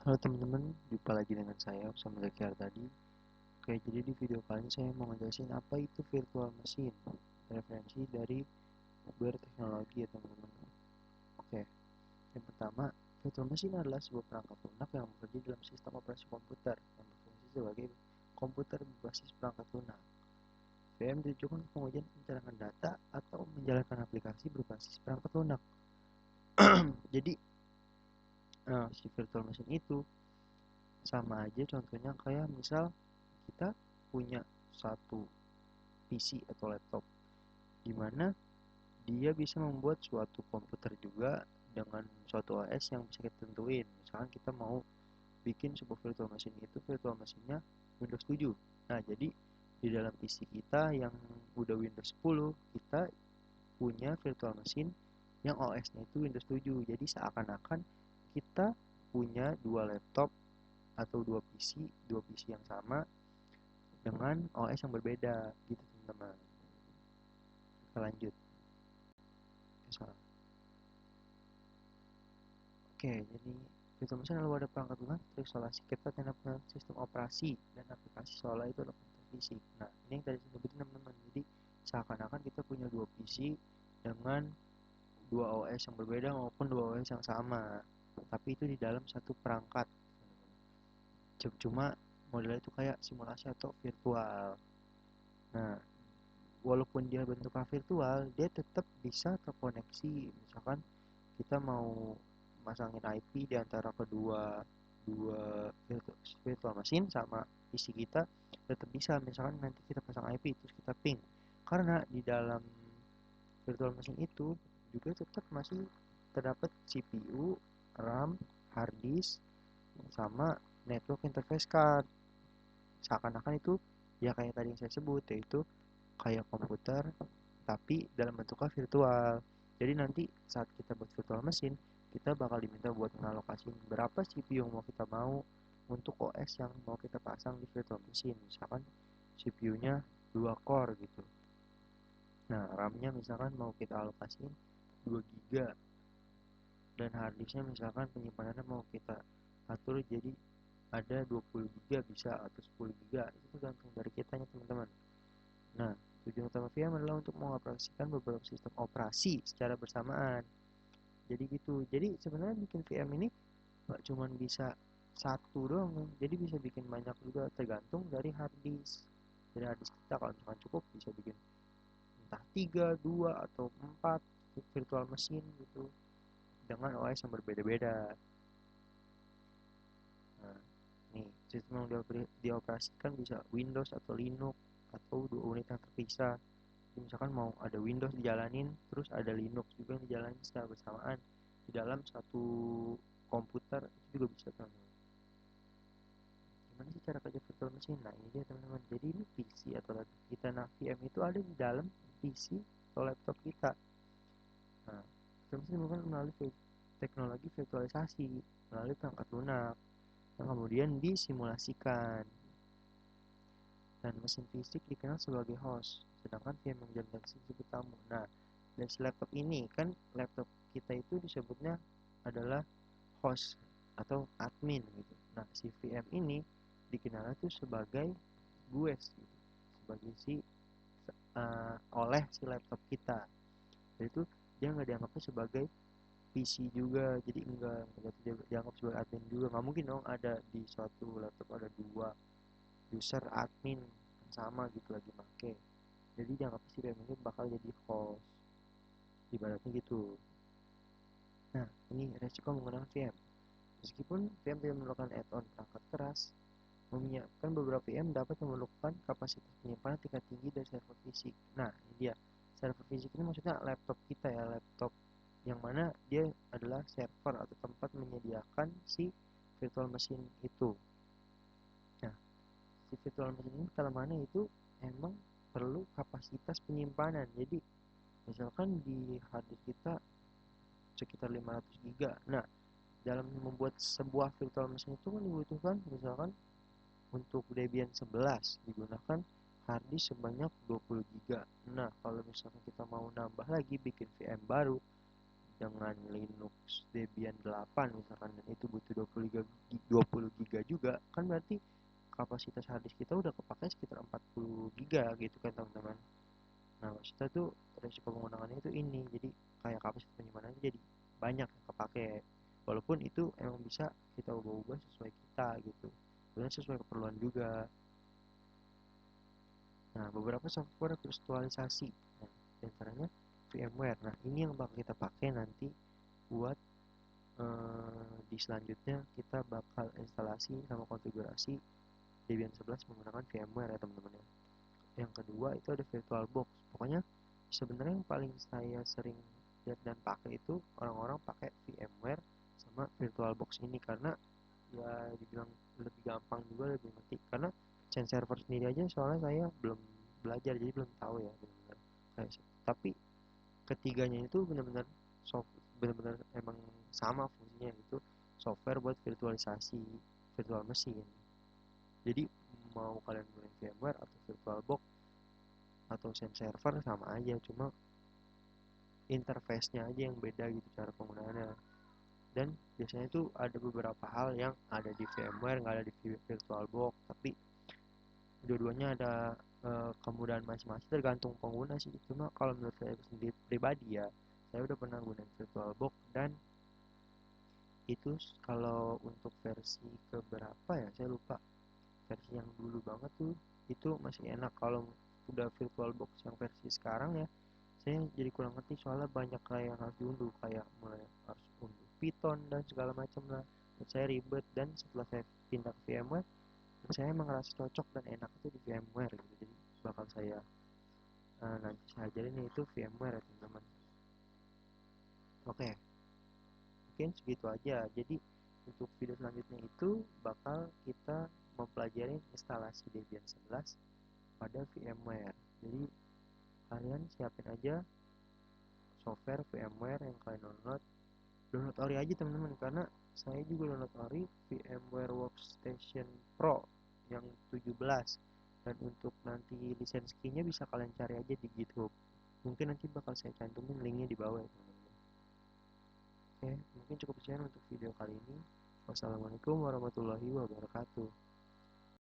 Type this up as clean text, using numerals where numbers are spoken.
Halo teman-teman, jumpa lagi dengan saya Usama Zaki tadi. Oke, jadi di video kali ini saya mau ngejelasin apa itu virtual machine. Referensi dari berteknologi ya teman-teman. Oke, yang pertama, virtual machine adalah sebuah perangkat lunak yang bekerja dalam sistem operasi komputer yang berfungsi sebagai komputer berbasis perangkat lunak. VM ditujukan untuk pengujian pencegahan data atau menjalankan aplikasi berbasis perangkat lunak. Jadi, si virtual machine itu sama aja contohnya kayak misal kita punya satu PC atau laptop di mana dia bisa membuat suatu komputer juga dengan suatu OS yang bisa kita tentuin. Misalkan kita mau bikin sebuah virtual machine, itu virtual machine-nya Windows 7. Nah, jadi di dalam PC kita yang udah Windows 10, kita punya virtual machine yang OS-nya itu Windows 7. Jadi seakan-akan kita punya dua laptop atau dua PC yang sama dengan OS yang berbeda gitu teman-teman. Kita lanjut. Oke, jadi virtual machine adalah wadah perangkat lunak terisolasi ketat yang dapat sistem operasi dan aplikasi seolah itu adalah komputer fisik. Nah, ini yang tadi saya sebutin teman-teman. Jadi seakan-akan kita punya dua PC dengan dua OS yang berbeda maupun dua OS yang sama, tapi itu di dalam satu perangkat. Cuma modelnya itu kayak simulasi atau virtual. Nah, walaupun dia bentuknya virtual, dia tetap bisa terkoneksi. Misalkan kita mau masangin IP di antara kedua dua virtual machine sama PC kita, tetap bisa. Misalkan nanti kita pasang IP terus kita ping, karena di dalam virtual machine itu juga tetap masih terdapat CPU, RAM, hard disk, sama network interface card. Seakan-akan itu ya kayak tadi yang saya sebut, yaitu kayak komputer tapi dalam bentuknya virtual. Jadi nanti saat kita buat virtual machine, kita bakal diminta buat mengalokasiin berapa CPU yang mau kita mau untuk OS yang mau kita pasang di virtual machine. Misalkan CPU-nya 2 core gitu. Nah, RAM-nya misalkan mau kita alokasiin 2 GB dan hard disk-nya misalkan penyimpanannya mau kita atur jadi ada 20 GB bisa atau 10 GB. Itu tergantung dari kitanya, teman-teman. Nah, tujuan utama VM adalah untuk mengoperasikan beberapa sistem operasi secara bersamaan. Jadi gitu. Jadi sebenarnya bikin VM ini nggak cuma bisa satu doang, jadi bisa bikin banyak juga tergantung dari hard disk. Dari hard disk kita kalau misalkan cukup bisa bikin entah 3, 2 atau 4 virtual machine gitu dengan OS yang berbeda-beda. Nah, nih sistem yang dioperasikan bisa Windows atau Linux atau dua unit yang terpisah. Jadi misalkan mau ada Windows dijalanin terus ada Linux juga yang dijalanin secara bersamaan di dalam satu komputer, itu juga bisa teman-teman. Gimana sih cara kerja virtual machine? Nah ini dia teman-teman, jadi ini PC atau laptop kita. Nah VM itu ada di dalam PC atau laptop kita. Nah virtual machine bukan melalui teknologi virtualisasi melalui perangkat lunak yang kemudian disimulasikan, dan mesin fisik dikenal sebagai host, sedangkan VM menjalankan disebut tamu. Nah, dari laptop ini kan laptop kita itu disebutnya adalah host atau admin gitu. Nah, si VM ini dikenal itu sebagai guest gitu, sebagai oleh si laptop kita. Jadi itu dia nggak dianggapnya sebagai PC juga, jadi enggak dianggap sebagai admin juga. Nggak mungkin dong ada di suatu laptop ada dua user admin sama gitu lagi make. Jadi dianggap si VM ini bakal jadi host, ibaratnya gitu. Nah, ini resiko menggunakan VM. Meskipun VM tidak memerlukan add-on perangkat keras, menyiapkan beberapa VM dapat memerlukan kapasitas penyimpanan tingkat tinggi dari server fisik. Nah, ini dia. Server fisik ini maksudnya laptop kita ya, laptop yang mana dia adalah server atau tempat menyediakan si virtual machine itu. Nah, si virtual machine ini kelemahannya itu emang perlu kapasitas penyimpanan. Jadi misalkan di hard disk kita sekitar 500 GB. Nah, dalam membuat sebuah virtual machine itu kan dibutuhkan misalkan untuk Debian 11 digunakan hard disk sebanyak 20 GB. Nah, kalau misalkan kita mau nambah lagi bikin VM baru dengan Linux Debian 8 misalkan, dan itu butuh juga, kan berarti kapasitas harddisk kita udah kepake sekitar 40 giga gitu kan teman-teman. Nah maksudnya tuh resiko penggunaannya itu ini, jadi kayak kapasitas penyimpanan jadi banyak yang kepake, walaupun itu emang bisa kita ubah-ubah sesuai kita gitu, sebenarnya sesuai keperluan juga. Nah beberapa software virtualisasi, nah diantaranya VMware. Nah ini yang bakal kita pakai nanti buat di selanjutnya kita bakal instalasi sama konfigurasi Debian 11 menggunakan VMware ya teman-teman ya. Yang kedua itu ada VirtualBox. Pokoknya sebenarnya yang paling saya sering lihat dan pakai itu orang-orang pakai VMware sama VirtualBox ini, karena ya dibilang lebih gampang juga, lebih ngerti, karena change server sendiri aja soalnya saya belum belajar jadi belum tahu ya benar-benar. Tapi ketiganya itu benar-benar benar-benar emang sama fungsinya, itu software buat virtualisasi virtual machine. Jadi mau kalian gunain VMware atau VirtualBox atau Sun server sama aja, cuma interface-nya aja yang beda gitu cara penggunaannya. Dan biasanya itu ada beberapa hal yang ada di VMware nggak ada di VirtualBox, tapi dua-duanya ada kemudahan masing-masing tergantung pengguna sih. Cuma kalau menurut saya sendiri pribadi ya, saya udah pernah gunain VirtualBox dan itu kalau untuk versi keberapa ya saya lupa, versi yang dulu banget tuh itu masih enak. Kalau udah VirtualBox yang versi sekarang ya saya jadi kurang ngerti, soalnya banyak kayak yang harus diunduh, kayak mulai harus unduh Python dan segala macam lah. Menurut saya ribet, dan setelah saya pindah ke VMware saya emang ngerasa cocok dan enak itu di VMware gitu. Jadi bakal saya nanti saya ajarin itu VMware ya teman-teman. Oke, mungkin segitu aja. Jadi untuk video selanjutnya itu bakal kita mempelajari instalasi Debian 11 pada VMware. Jadi kalian siapin aja software VMware yang kalian download ori aja teman-teman, karena saya juga download ori VMware Workstation Pro yang 17, dan untuk nanti lisensi key-nya bisa kalian cari aja di GitHub, mungkin nanti bakal saya cantumin linknya di bawah ya teman-teman. Oke, mungkin cukup sekian untuk video kali ini. Wassalamualaikum warahmatullahi wabarakatuh.